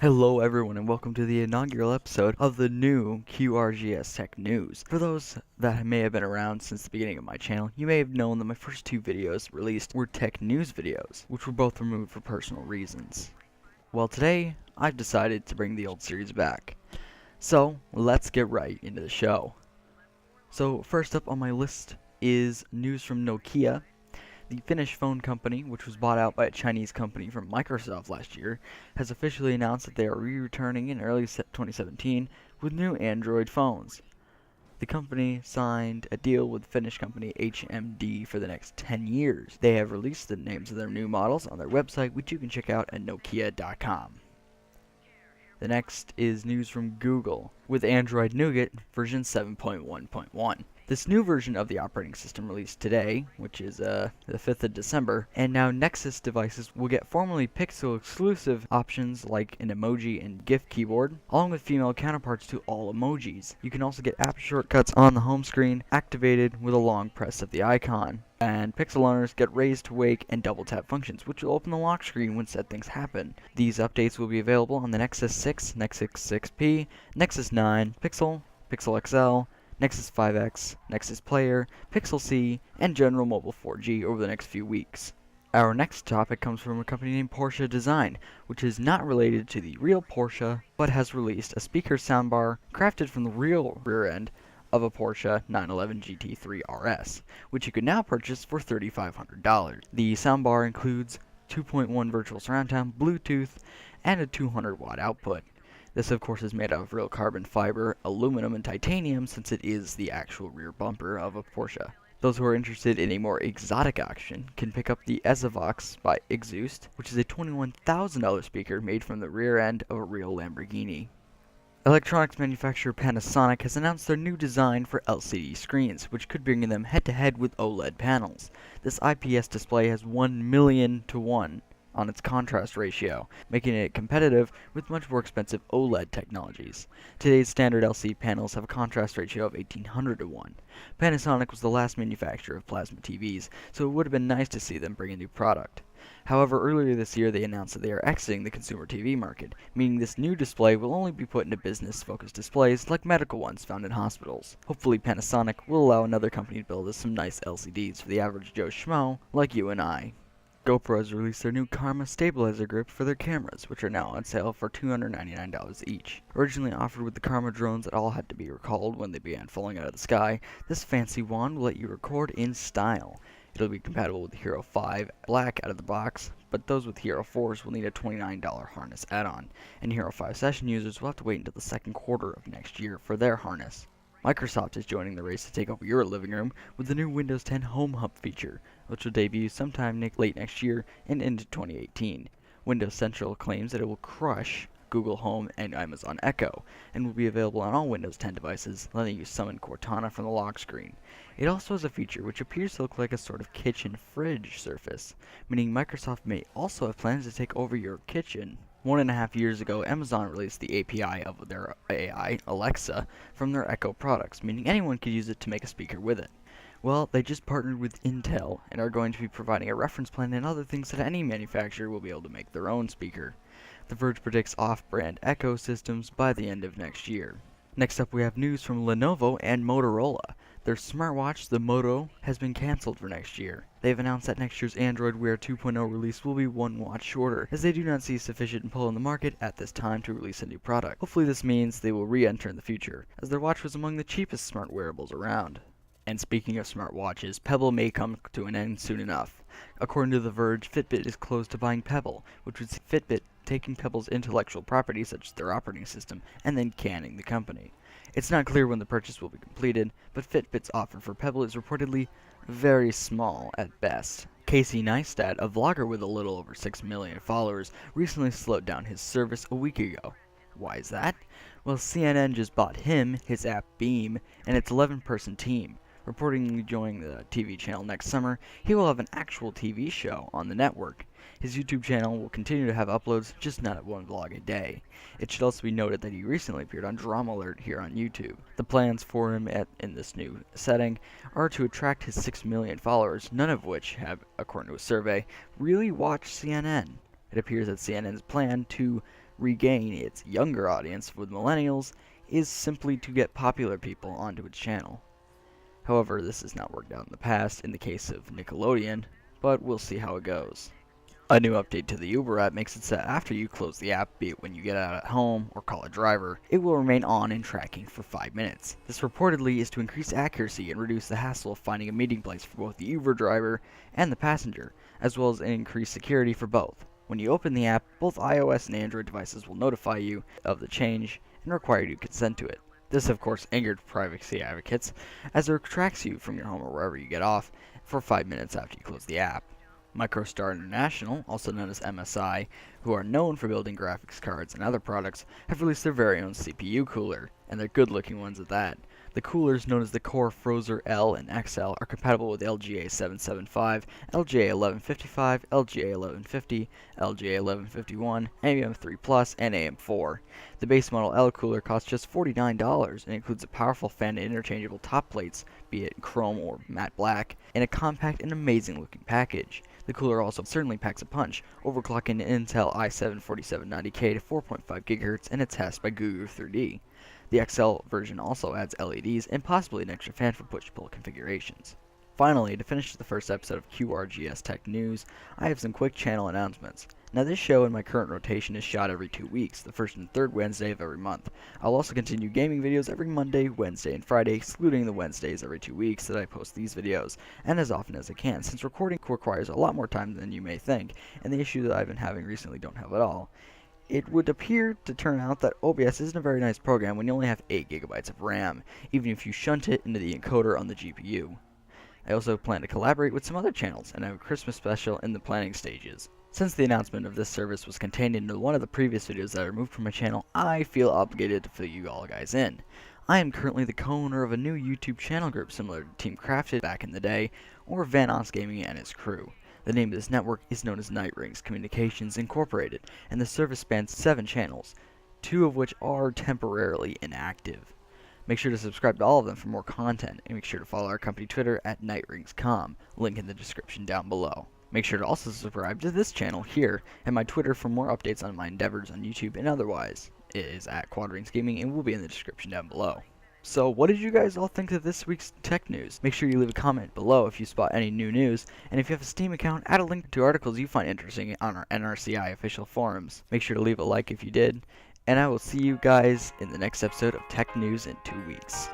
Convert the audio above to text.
Hello everyone and welcome to the inaugural episode of the new QRGS Tech News. For those that may have been around since the beginning of my channel, you may have known that my first two videos released were tech news videos, which were both removed for personal reasons. Well, today I've decided to bring the old series back. So let's get right into the show. So first up on my list is news from Nokia. The Finnish phone company, which was bought out by a Chinese company from Microsoft last year, has officially announced that they are returning in early 2017 with new Android phones. The company signed a deal with Finnish company HMD for the next 10 years. They have released the names of their new models on their website, which you can check out at nokia.com. The next is news from Google, with Android Nougat version 7.1.1. This new version of the operating system released today, which is the 5th of December, and now Nexus devices will get formerly Pixel exclusive options like an emoji and GIF keyboard, along with female counterparts to all emojis. You can also get app shortcuts on the home screen activated with a long press of the icon. And Pixel owners get raise to wake and double tap functions, which will open the lock screen when said things happen. These updates will be available on the Nexus 6, Nexus 6P, Nexus 9, Pixel, Pixel XL, Nexus 5X, Nexus Player, Pixel C, and General Mobile 4G over the next few weeks. Our next topic comes from a company named Porsche Design, which is not related to the real Porsche, but has released a speaker soundbar crafted from the real rear end of a Porsche 911 GT3 RS, which you can now purchase for $3,500. The soundbar includes 2.1 virtual surround sound, Bluetooth, and a 200-watt output. This, of course, is made out of real carbon fiber, aluminum, and titanium, since it is the actual rear bumper of a Porsche. Those who are interested in a more exotic option can pick up the Ezavox by Exhaust, which is a $21,000 speaker made from the rear end of a real Lamborghini. Electronics manufacturer Panasonic has announced their new design for LCD screens, which could bring them head-to-head with OLED panels. This IPS display has 1,000,000 to 1 on its contrast ratio, making it competitive with much more expensive OLED technologies. Today's standard LCD panels have a contrast ratio of 1,800 to 1. Panasonic was the last manufacturer of plasma TVs, so it would have been nice to see them bring a new product. However, earlier this year they announced that they are exiting the consumer TV market, meaning this new display will only be put into business-focused displays like medical ones found in hospitals. Hopefully Panasonic will allow another company to build us some nice LCDs for the average Joe Schmo like you and I. GoPro has released their new Karma stabilizer grip for their cameras, which are now on sale for $299 each. Originally offered with the Karma drones that all had to be recalled when they began falling out of the sky, this fancy wand will let you record in style. It'll be compatible with the Hero 5 Black out of the box, but those with Hero 4s will need a $29 harness add-on, and Hero 5 Session users will have to wait until the second quarter of next year for their harness. Microsoft is joining the race to take over your living room with the new Windows 10 Home Hub feature, which will debut sometime late next year and into 2018. Windows Central claims that it will crush Google Home and Amazon Echo, and will be available on all Windows 10 devices, letting you summon Cortana from the lock screen. It also has a feature which appears to look like a sort of kitchen fridge surface, meaning Microsoft may also have plans to take over your kitchen. 1.5 years ago, Amazon released the API of their AI, Alexa, from their Echo products, meaning anyone could use it to make a speaker with it. Well, they just partnered with Intel and are going to be providing a reference plan and other things that any manufacturer will be able to make their own speaker. The Verge predicts off-brand Echo systems by the end of next year. Next up, we have news from Lenovo and Motorola. Their smartwatch, the Moto, has been cancelled for next year. They've announced that next year's Android Wear 2.0 release will be 1 watch shorter, as they do not see sufficient pull in the market at this time to release a new product. Hopefully this means they will re-enter in the future, as their watch was among the cheapest smart wearables around. And speaking of smartwatches, Pebble may come to an end soon enough. According to The Verge, Fitbit is close to buying Pebble, which would see Fitbit taking Pebble's intellectual property such as their operating system and then canning the company. It's not clear when the purchase will be completed, but Fitbit's offer for Pebble is reportedly very small at best. Casey Neistat, a vlogger with a little over 6 million followers, recently slowed down his service a week ago. Why is that? Well, CNN just bought him, his app Beam, and its 11-person team. Reportedly joining the TV channel next summer, he will have an actual TV show on the network. His YouTube channel will continue to have uploads, just not at 1 vlog a day. It should also be noted that he recently appeared on Drama Alert here on YouTube. The plans for him in this new setting are to attract his 6 million followers, none of which have, according to a survey, really watched CNN. It appears that CNN's plan to regain its younger audience with millennials is simply to get popular people onto its channel. However, this has not worked out in the past in the case of Nickelodeon, but we'll see how it goes. A new update to the Uber app makes it so that after you close the app, be it when you get out at home or call a driver, it will remain on and tracking for 5 minutes. This reportedly is to increase accuracy and reduce the hassle of finding a meeting place for both the Uber driver and the passenger, as well as increase security for both. When you open the app, both iOS and Android devices will notify you of the change and require you to consent to it. This of course angered privacy advocates, as it tracks you from your home or wherever you get off for 5 minutes after you close the app. Microstar International, also known as MSI, who are known for building graphics cards and other products, have released their very own CPU cooler, and they're good looking ones at that. The coolers, known as the Core Frozer L and XL, are compatible with LGA 775, LGA 1155, LGA 1150, LGA 1151, AM3 Plus, and AM4. The base model L cooler costs just $49 and includes a powerful fan and interchangeable top plates, be it chrome or matte black, and a compact and amazing looking package. The cooler also certainly packs a punch, overclocking an Intel i7-4790K to 4.5 GHz and a test by Guru 3D. The XL version also adds LEDs and possibly an extra fan for push-pull configurations. Finally, to finish the first episode of QRGS Tech News, I have some quick channel announcements. Now this show in my current rotation is shot every 2 weeks, the first and third Wednesday of every month. I'll also continue gaming videos every Monday, Wednesday, and Friday, excluding the Wednesdays every 2 weeks that I post these videos, and as often as I can, since recording requires a lot more time than you may think, and the issue that I've been having recently don't have at all. It would appear to turn out that OBS isn't a very nice program when you only have 8 GB of RAM, even if you shunt it into the encoder on the GPU. I also plan to collaborate with some other channels, and have a Christmas special in the planning stages. Since the announcement of this service was contained into one of the previous videos that I removed from my channel, I feel obligated to fill you all guys in. I am currently the co-owner of a new YouTube channel group similar to Team Crafted back in the day, or Vanoss Gaming and his crew. The name of this network is known as NightRings Communications Inc, and the service spans 7 channels, 2 of which are temporarily inactive. Make sure to subscribe to all of them for more content, and make sure to follow our company Twitter at NightRingsCom, link in the description down below. Make sure to also subscribe to this channel here, and my Twitter for more updates on my endeavors on YouTube and otherwise. It is at QuadRings Gaming and will be in the description down below. So what did you guys all think of this week's tech news? Make sure you leave a comment below if you spot any new news, and if you have a Steam account, add a link to articles you find interesting on our NRCI official forums. Make sure to leave a like if you did, and I will see you guys in the next episode of Tech News in 2 weeks.